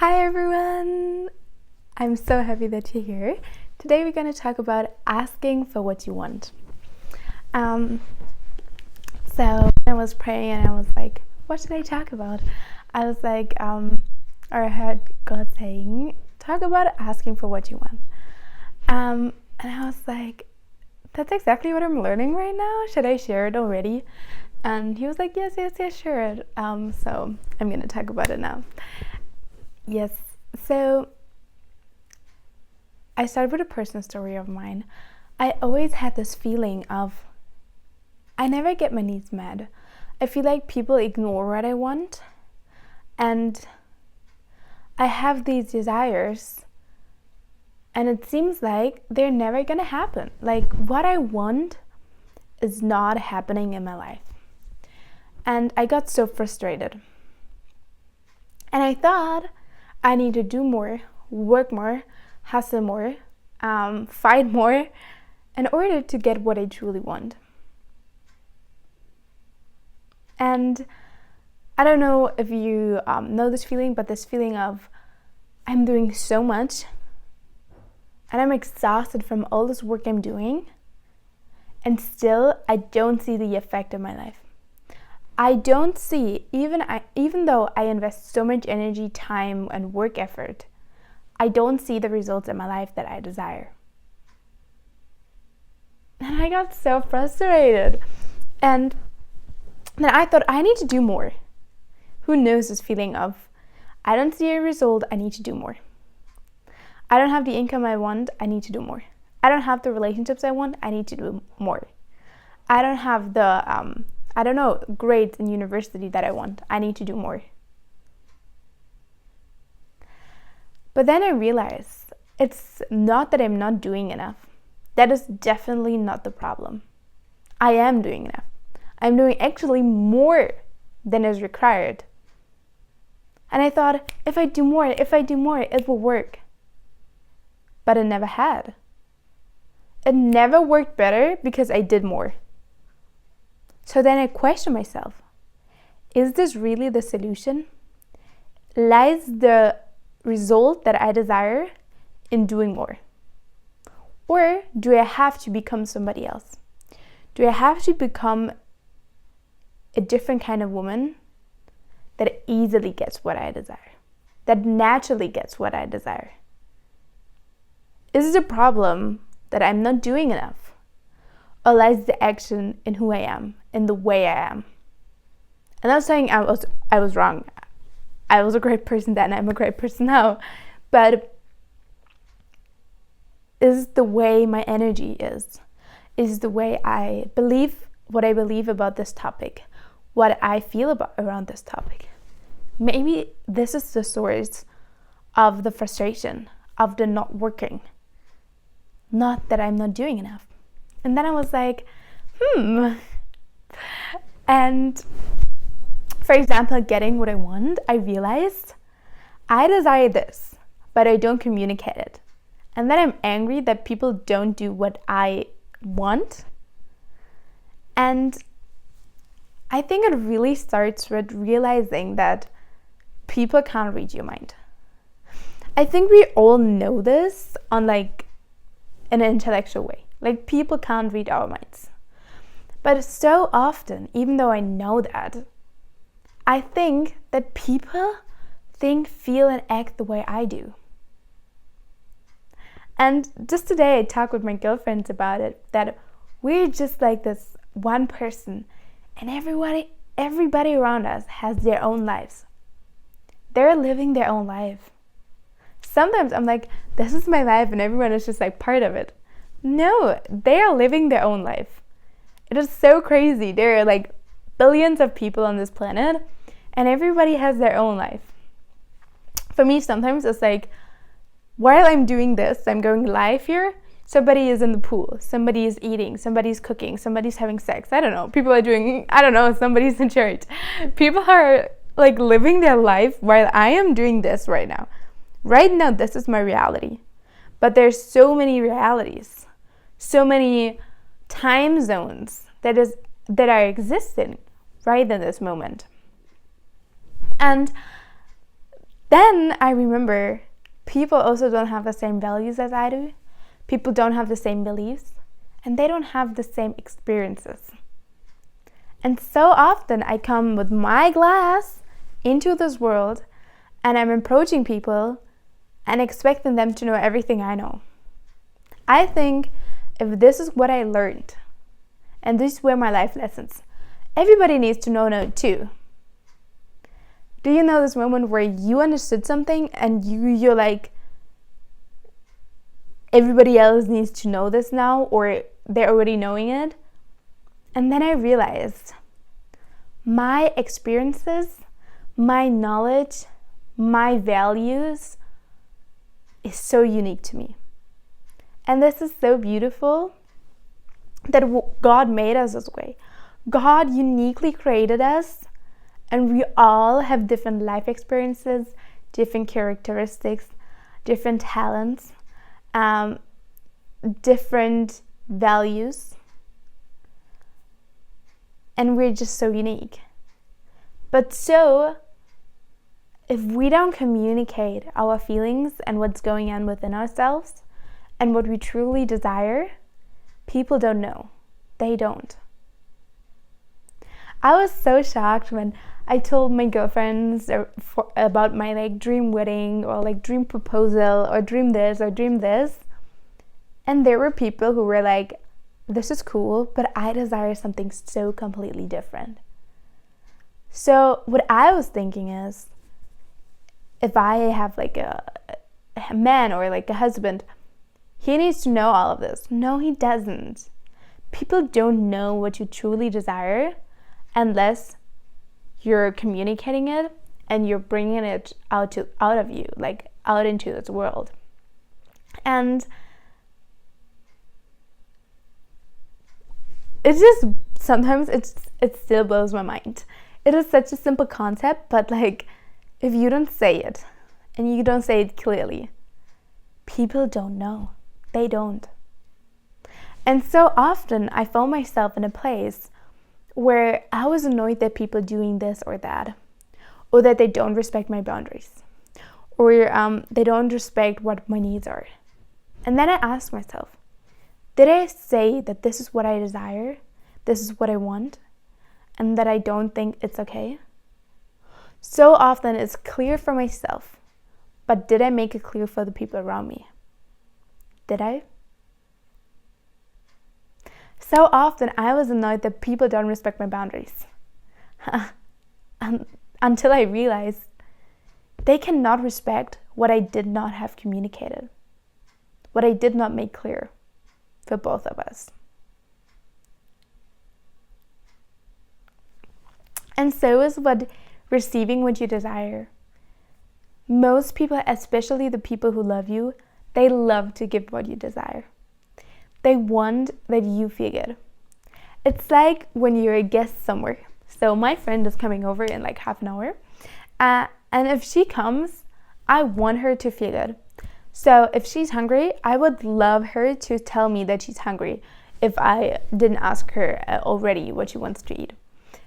Hi everyone! I'm so happy that you're here. Today we're going to talk about asking for what you want. So I was praying and I was like, what should I talk about? I was like, or I heard God saying, talk about asking for what you want. And I was like, that's exactly what I'm learning right now. Should I share it already? And he was like, yes, sure. So I'm going to talk about it now. Yes, so I started with a personal story of mine. I always had this feeling of I never get my needs met. I feel like people ignore what I want, and I have these desires, and it seems like they're never gonna happen. Like what I want is not happening in my life. And I got so frustrated. And I thought I need to do more, work more, hustle more, fight more in order to get what I truly want. And I don't know if you know this feeling, but this feeling of I'm doing so much and I'm exhausted from all this work I'm doing, and still I don't see the effect in my life. I don't see, even though I invest so much energy, time, and work effort, I don't see the results in my life that I desire. And I got so frustrated. And then I thought, I need to do more. Who knows this feeling of, I don't see a result, I need to do more. I don't have the income I want, I need to do more. I don't have the relationships I want, I need to do more. I don't have the grades in university that I want. I need to do more. But then I realized it's not that I'm not doing enough. That is definitely not the problem. I am doing enough. I'm doing actually more than is required. And I thought, if I do more, it will work. But it never had. It never worked better because I did more. So then I question myself, is this really the solution? Lies the result that I desire in doing more? Or do I have to become somebody else? Do I have to become a different kind of woman that easily gets what I desire? That naturally gets what I desire? Is it a problem that I'm not doing enough? Or lies the action in who I am, in the way I am? I'm not saying I was wrong. I was a great person then, I'm a great person now. But is the way my energy is the way I believe, what I believe about this topic, what I feel about around this topic. Maybe this is the source of the frustration, of the not working. Not that I'm not doing enough. And then I was like, And for example, getting what I want, I realized I desire this, but I don't communicate it. And then I'm angry that people don't do what I want. And I think it really starts with realizing that people can't read your mind. I think we all know this on in an intellectual way. Like people can't read our minds. But so often, even though I know that, I think that people think, feel, and act the way I do. And just today I talked with my girlfriends about it, that we're just like this one person, and everybody around us has their own lives. They're living their own life. Sometimes I'm like, this is my life, and everyone is just like part of it. No, they are living their own life. It is so crazy. There are like billions of people on this planet, and everybody has their own life. For me, sometimes it's like, while I'm doing this, I'm going live here, somebody is in the pool, somebody is eating, somebody's cooking, somebody's having sex. I don't know. People are doing, somebody's in church. People are like living their life while I am doing this right now. Right now, this is my reality. But there's so many realities, so many time zones that are existing right in this moment. And then I remember people also don't have the same values as I do. People don't have the same beliefs, and they don't have the same experiences. And so often I come with my glass into this world, and I'm approaching people and expecting them to know everything I know. I think if this is what I learned, and these were my life lessons, everybody needs to know it too. Do you know this moment where you understood something and you're like, everybody else needs to know this now, or they're already knowing it? And then I realized my experiences, my knowledge, my values is so unique to me. And this is so beautiful that God made us this way. God uniquely created us, and we all have different life experiences, different characteristics, different talents, different values. And we're just so unique. But so, if we don't communicate our feelings and what's going on within ourselves and what we truly desire, people don't know. They don't. I was so shocked when I told my girlfriends about my dream wedding or dream proposal or dream this or dream this. And there were people who were like, this is cool, but I desire something so completely different. So what I was thinking is, if I have a man or a husband, he needs to know all of this. No, he doesn't. People don't know what you truly desire unless you're communicating it and you're bringing it out of you, out into this world. And it's just, sometimes it still blows my mind. It is such a simple concept, but if you don't say it and you don't say it clearly, people don't know. They don't. And so often I found myself in a place where I was annoyed that people are doing this or that, or that they don't respect my boundaries, or they don't respect what my needs are. And then I asked myself, did I say that this is what I desire, this is what I want, and that I don't think it's okay? So often it's clear for myself, but did I make it clear for the people around me? Did I? So often I was annoyed that people don't respect my boundaries. Until I realized they cannot respect what I did not have communicated, what I did not make clear for both of us. And so is what receiving what you desire. Most people, especially the people who love you, they love to give what you desire. They want that you feel good. It's like when you're a guest somewhere. So my friend is coming over in half an hour. And if she comes, I want her to feel good. So if she's hungry, I would love her to tell me that she's hungry if I didn't ask her already what she wants to eat.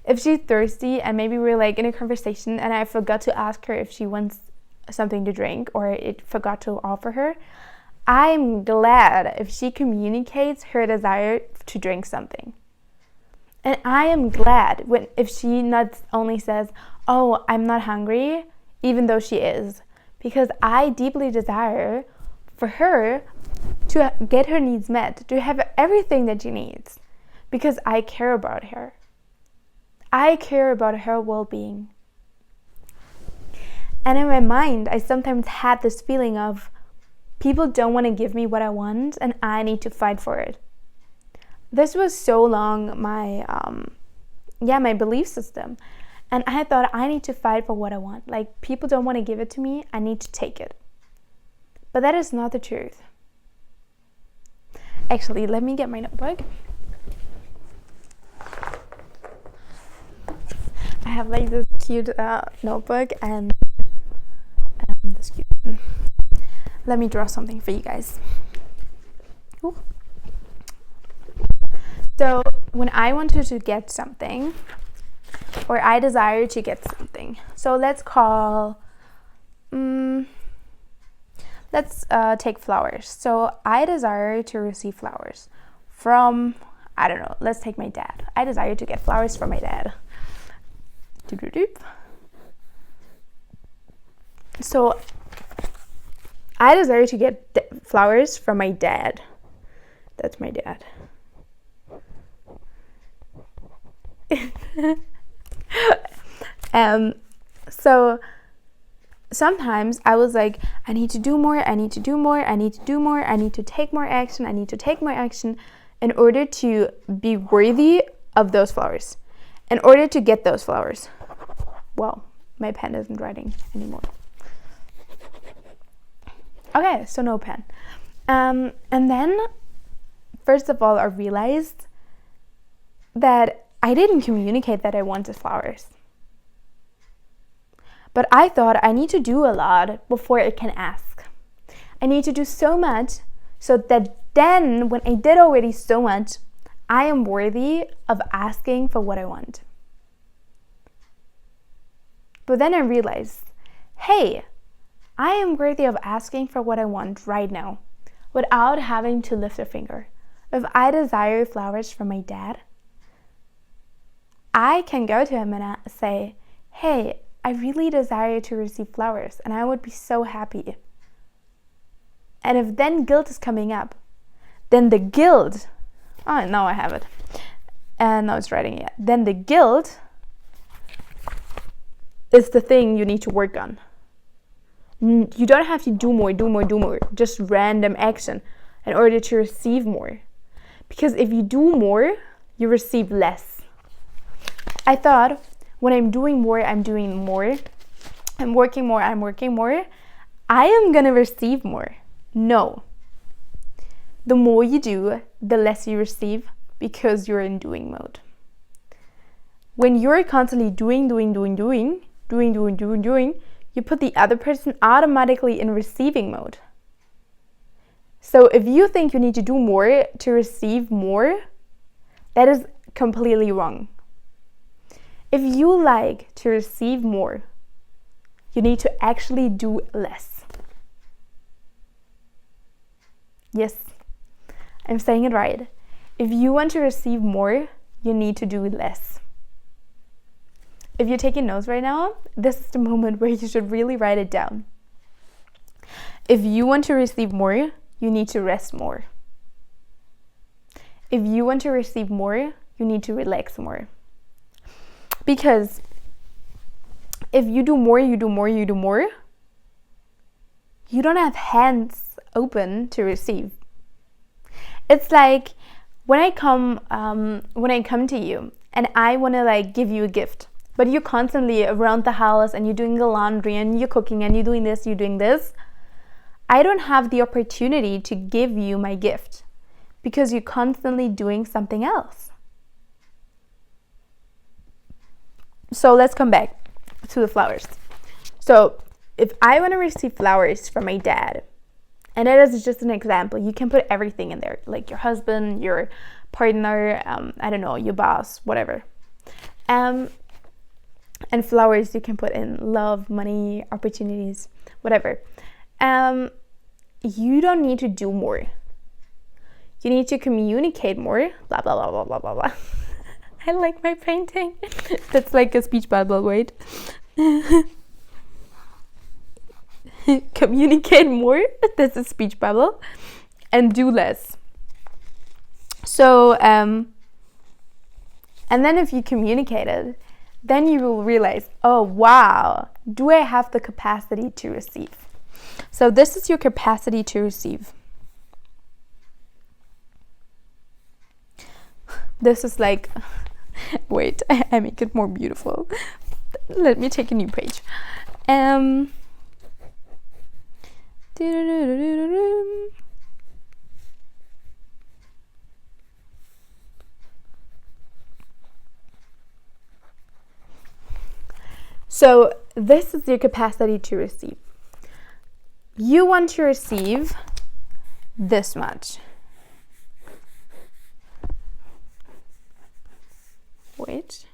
If she's thirsty and maybe we're in a conversation and I forgot to ask her if she wants something to drink or it forgot to offer her, I'm glad if she communicates her desire to drink something. And I am glad if she not only says, oh, I'm not hungry, even though she is. Because I deeply desire for her to get her needs met, to have everything that she needs. Because I care about her. I care about her well-being. And in my mind, I sometimes had this feeling of, people don't want to give me what I want, and I need to fight for it. This was so long my belief system. And I thought I need to fight for what I want. People don't want to give it to me, I need to take it. But that is not the truth. Actually, let me get my notebook. I have this cute notebook and this cute. Let me draw something for you guys. Ooh. So when I wanted to get something, or I desire to get something, so let's call let's take flowers. So I desire to receive flowers from, I don't know, let's take my dad. I desire to get flowers from my dad. So I desire to get flowers from my dad. That's my dad. So sometimes I was like, I need to do more, I need to do more, I need to do more, I need to take more action, I need to take more action in order to be worthy of those flowers, in order to get those flowers. Well, my pen isn't writing anymore. Okay, so no pen. And then, first of all, I realized that I didn't communicate that I wanted flowers. But I thought I need to do a lot before I can ask. I need to do so much so that then, when I did already so much, I am worthy of asking for what I want. But then I realized, hey, I am worthy of asking for what I want right now without having to lift a finger. If I desire flowers from my dad, I can go to him and say, hey, I really desire to receive flowers and I would be so happy. And if then guilt is coming up, then the guilt, oh, now I have it. And now it's writing it. Then the guilt is the thing you need to work on. You don't have to do more, just random action in order to receive more. Because if you do more, you receive less. I thought when I'm doing more, I'm doing more. I'm working more, I'm working more. I am gonna receive more. No. The more you do, the less you receive because you're in doing mode. When you're constantly doing, you put the other person automatically in receiving mode. So if you think you need to do more to receive more, that is completely wrong. If you like to receive more, you need to actually do less. Yes, I'm saying it right. If you want to receive more, you need to do less. If you're taking notes right now, this is the moment where you should really write it down. If you want to receive more, you need to rest more. If you want to receive more, you need to relax more. Because if you do more, you don't have hands open to receive. It's like when I come to you and I want to give you a gift, but you're constantly around the house and you're doing the laundry and you're cooking and you're doing this, I don't have the opportunity to give you my gift because you're constantly doing something else. So let's come back to the flowers. So if I want to receive flowers from my dad, and that is just an example, you can put everything in there, like your husband, your partner, I don't know, your boss, whatever. And flowers you can put in love, money, opportunities, whatever. You don't need to do more. You need to communicate more, blah, blah, blah, blah, blah, blah, blah. I like my painting. That's like a speech bubble, wait. Communicate more, that's a speech bubble, and do less. So, and then if you communicate it, then you will realize, oh wow, do I have the capacity to receive? So this is your capacity to receive. This is like, wait, I make it more beautiful. Let me take a new page. So this is your capacity to receive. You want to receive this much. Wait.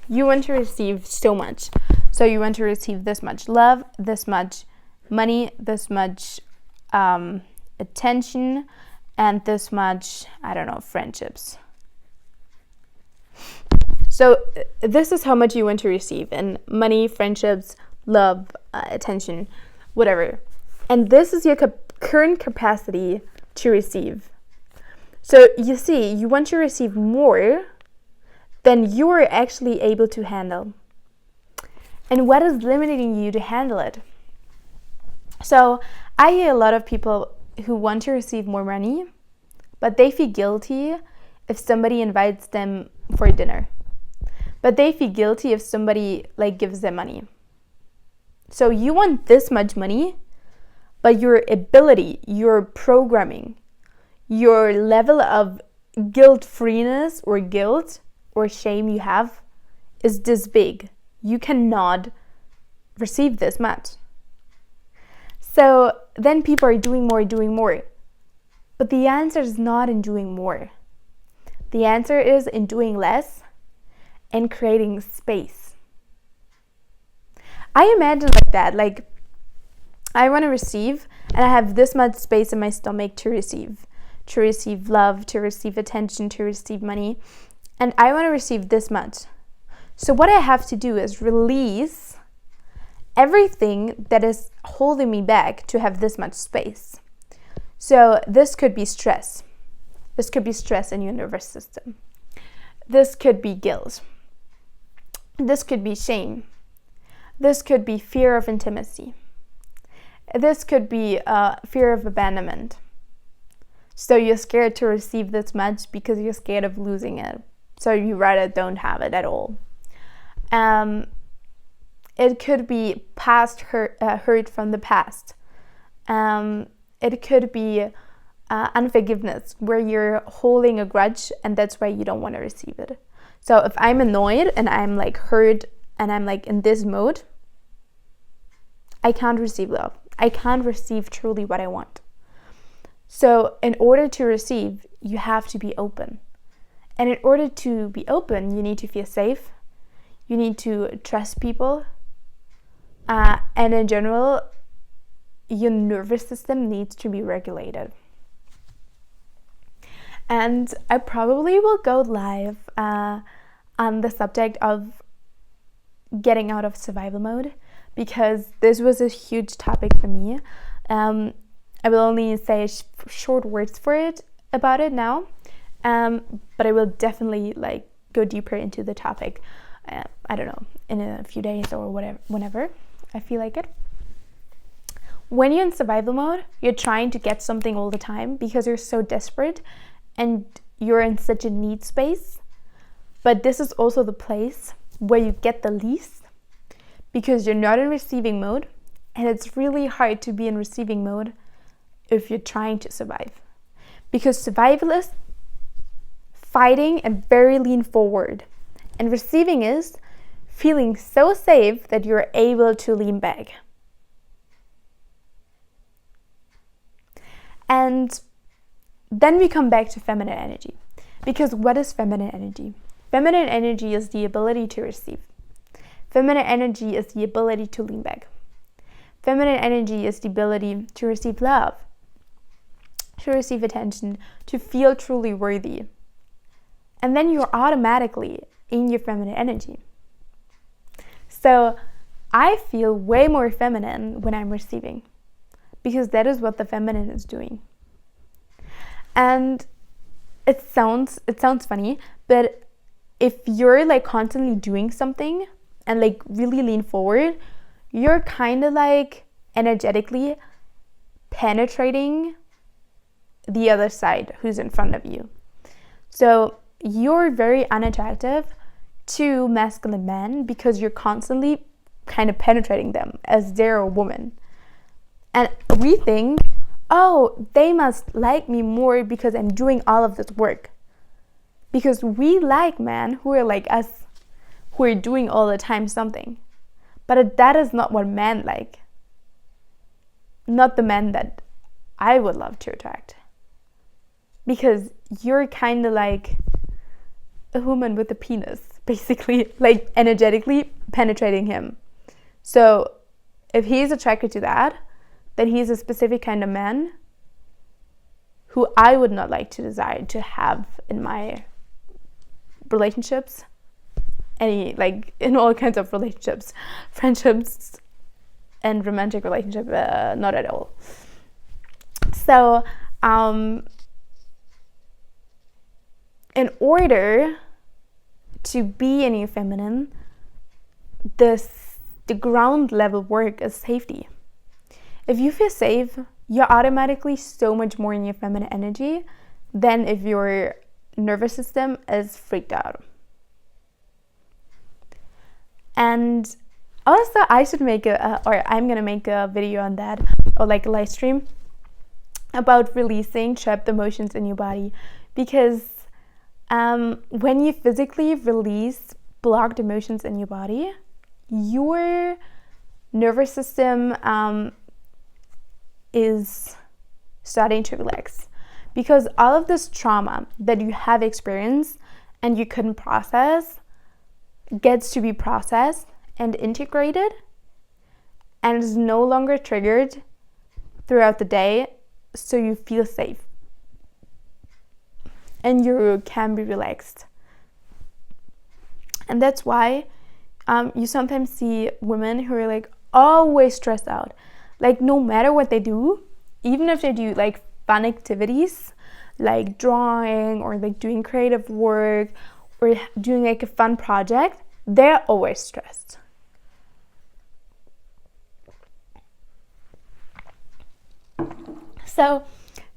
You want to receive so much. So you want to receive this much love, this much money, this much attention, and this much, I don't know, friendships. So this is how much you want to receive in money, friendships, love, attention, whatever. And this is your current capacity to receive. So you see, you want to receive more than you are actually able to handle. And what is limiting you to handle it? So I hear a lot of people who want to receive more money, but they feel guilty if somebody invites them for dinner. But they feel guilty if somebody gives them money. So you want this much money, but your ability, your programming, your level of guilt-freeness or guilt or shame you have is this big. You cannot receive this much. So then people are doing more. But the answer is not in doing more. The answer is in doing less and creating space. I imagine that, I want to receive, and I have this much space in my stomach to receive love, to receive attention, to receive money, and I want to receive this much. So what I have to do is release everything that is holding me back to have this much space. So this could be stress. This could be stress in your nervous system. This could be guilt. This could be shame. This could be fear of intimacy. This could be fear of abandonment. So you're scared to receive this much because you're scared of losing it. So you rather don't have it at all. It could be past hurt from the past. It could be unforgiveness, where you're holding a grudge and that's why you don't want to receive it. So if I'm annoyed and I'm hurt and I'm in this mode, I can't receive love. I can't receive truly what I want. So in order to receive, you have to be open. And in order to be open, you need to feel safe. You need to trust people. And in general, your nervous system needs to be regulated. And I probably will go live on the subject of getting out of survival mode, because this was a huge topic for me. I will only say short words about it now, but I will definitely go deeper into the topic. I don't know, in a few days or whenever I feel like it. When you're in survival mode, you're trying to get something all the time because you're so desperate and you're in such a need space. But this is also the place where you get the least, because you're not in receiving mode, and it's really hard to be in receiving mode if you're trying to survive. Because survival is fighting and very lean forward, and receiving is feeling so safe that you're able to lean back. And then we come back to feminine energy. Because what is feminine energy? Feminine energy is the ability to receive. Feminine energy is the ability to lean back. Feminine energy is the ability to receive love, to receive attention, to feel truly worthy. And then you're automatically in your feminine energy. So I feel way more feminine when I'm receiving, because that is what the feminine is doing. And it sounds funny, but if you're constantly doing something and really lean forward, you're kind of energetically penetrating the other side who's in front of you. So you're very unattractive to masculine men because you're constantly kind of penetrating them as they're a woman. And we think, oh, they must like me more because I'm doing all of this work. Because we like men who are like us, who are doing all the time something. But that is not what men like. Not the men that I would love to attract. Because you're kind of like a woman with a penis, basically, energetically penetrating him. So if he's attracted to that, then he's a specific kind of man who I would not like to desire to have in my relationships. Any, like, in all kinds of relationships, friendships and romantic relationship, not at all. So in order to be a new feminine, the ground level work is safety. If you feel safe, you're automatically so much more in your feminine energy than if your nervous system is freaked out. And also, I should make I'm gonna make a video on that, or like a live stream about releasing trapped emotions in your body, because when you physically release blocked emotions in your body, your nervous system is starting to relax, because all of this trauma that you have experienced and you couldn't process gets to be processed and integrated and is no longer triggered throughout the day, so you feel safe and you can be relaxed. And that's why you sometimes see women who are like always stressed out, like no matter what they do, even if they do like fun activities like drawing or like doing creative work or doing like a fun project, they're always stressed. So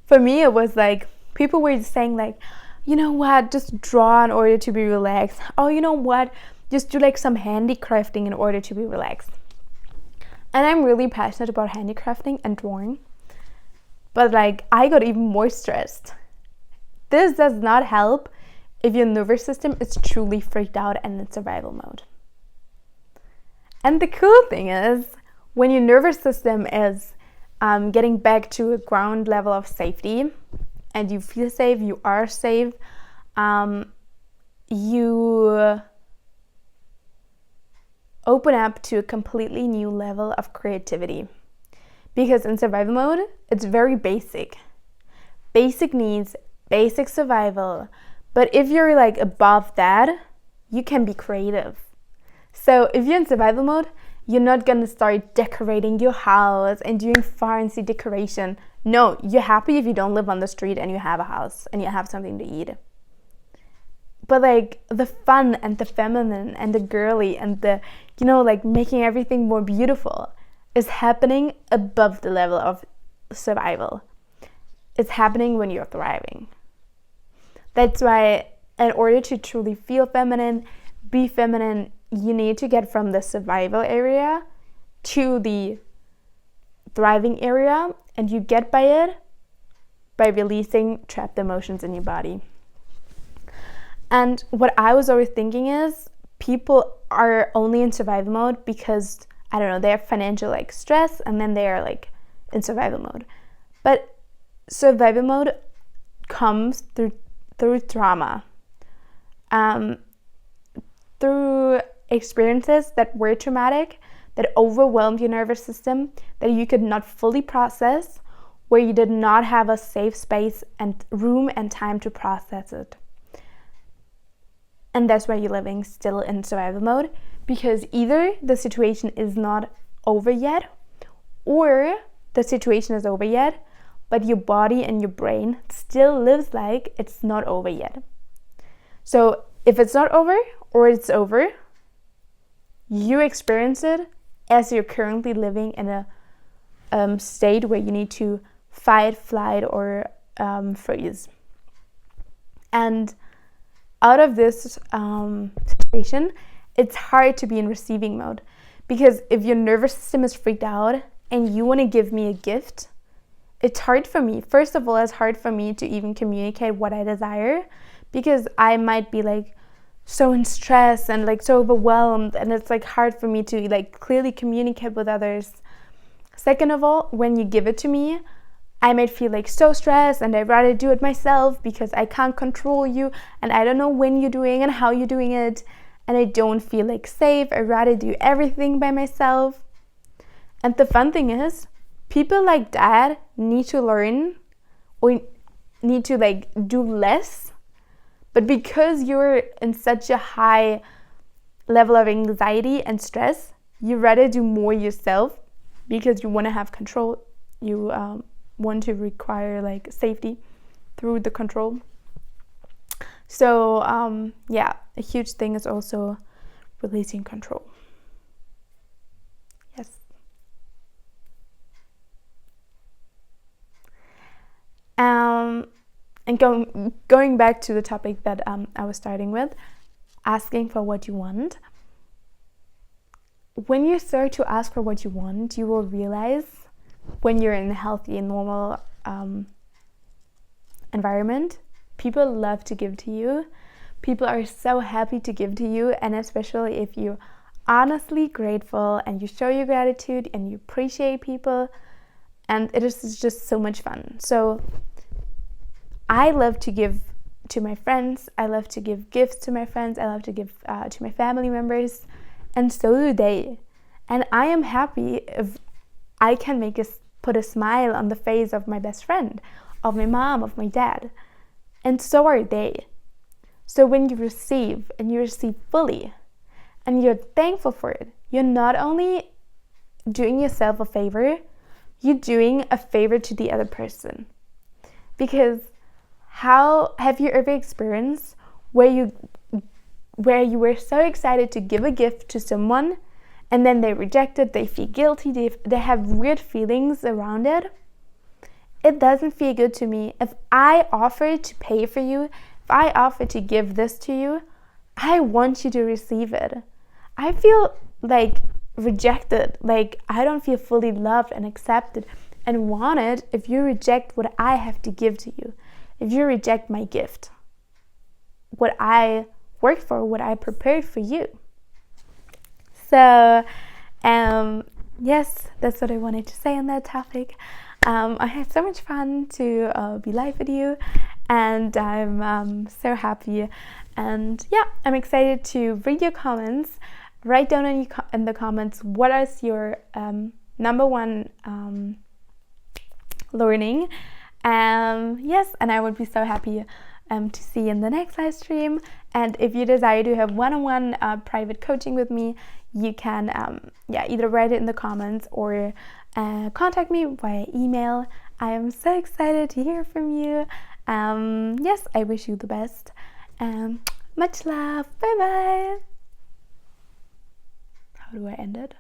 for me, it was like people were saying like, you know what, just draw in order to be relaxed. Oh, you know what, just do like some handicrafting in order to be relaxed. And I'm really passionate about handicrafting and drawing, but like I got even more stressed. This does not help if your nervous system is truly freaked out and in survival mode. And the cool thing is, when your nervous system is getting back to a ground level of safety and you feel safe, you are safe, you open up to a completely new level of creativity. Because in survival mode, it's very basic. Basic needs, basic survival. But if you're like above that, you can be creative. So if you're in survival mode, you're not gonna start decorating your house and doing fancy decoration. No, you're happy if you don't live on the street and you have a house and you have something to eat. But like the fun and the feminine and the girly and the, you know, like making everything more beautiful is happening above the level of survival. It's happening when you're thriving. That's why in order to truly feel feminine, be feminine, you need to get from the survival area to the thriving area, and you get by it by releasing trapped emotions in your body. And what I was always thinking is, people are only in survival mode because, I don't know, they have financial like stress and then they are like in survival mode. But survival mode comes through trauma, through experiences that were traumatic, that overwhelmed your nervous system, that you could not fully process, where you did not have a safe space and room and time to process it. And that's why you're living still in survival mode, because either the situation is not over yet, or the situation is over yet, but your body and your brain still lives like it's not over yet. So if it's not over or it's over, you experience it as you're currently living in a state where you need to fight, flight, or freeze. And out of this situation, it's hard to be in receiving mode, because if your nervous system is freaked out and you want to give me a gift, it's hard for me. First of all, it's hard for me to even communicate what I desire, because I might be like so in stress and like so overwhelmed, and it's like hard for me to like clearly communicate with others. Second of all, when you give it to me, I might feel like so stressed and I'd rather do it myself because I can't control you and I don't know when you're doing and how you're doing it. and I don't feel like safe. I'd rather do everything by myself. And the fun thing is, people like that need to learn or need to like do less. But because you're in such a high level of anxiety and stress, you rather do more yourself because you want to have control. You want to require like safety through the control. So yeah, a huge thing is also releasing control. Yes. And going back to the topic that I was starting with, asking for what you want. When you start to ask for what you want, you will realize when you're in a healthy and normal environment, people love to give to you. People are so happy to give to you, and especially if you're honestly grateful and you show your gratitude and you appreciate people, and it is just so much fun. So I love to give to my friends. I love to give gifts to my friends. I love to give to my family members, and so do they. And I am happy if I can put a smile on the face of my best friend, of my mom, of my dad. And so are they. So when you receive, and you receive fully, and you're thankful for it, you're not only doing yourself a favor, you're doing a favor to the other person. Because how have you ever experienced where you were so excited to give a gift to someone, and then they reject it, they feel guilty, they have weird feelings around it? It doesn't feel good to me. If I offer to pay for you, if I offer to give this to you, I want you to receive it. I feel like rejected, like I don't feel fully loved and accepted and wanted if you reject what I have to give to you. If you reject my gift, what I worked for, what I prepared for you. So, yes, that's what I wanted to say on that topic. I had so much fun to be live with you, and I'm so happy. And yeah, I'm excited to read your comments. Write down in the comments what is your number one learning. Yes, and I would be so happy to see you in the next live stream. And if you desire to have one-on-one private coaching with me, you can either write it in the comments or contact me via email. I am so excited to hear from you. Yes, I wish you the best. Much love. Bye bye. How do I end it?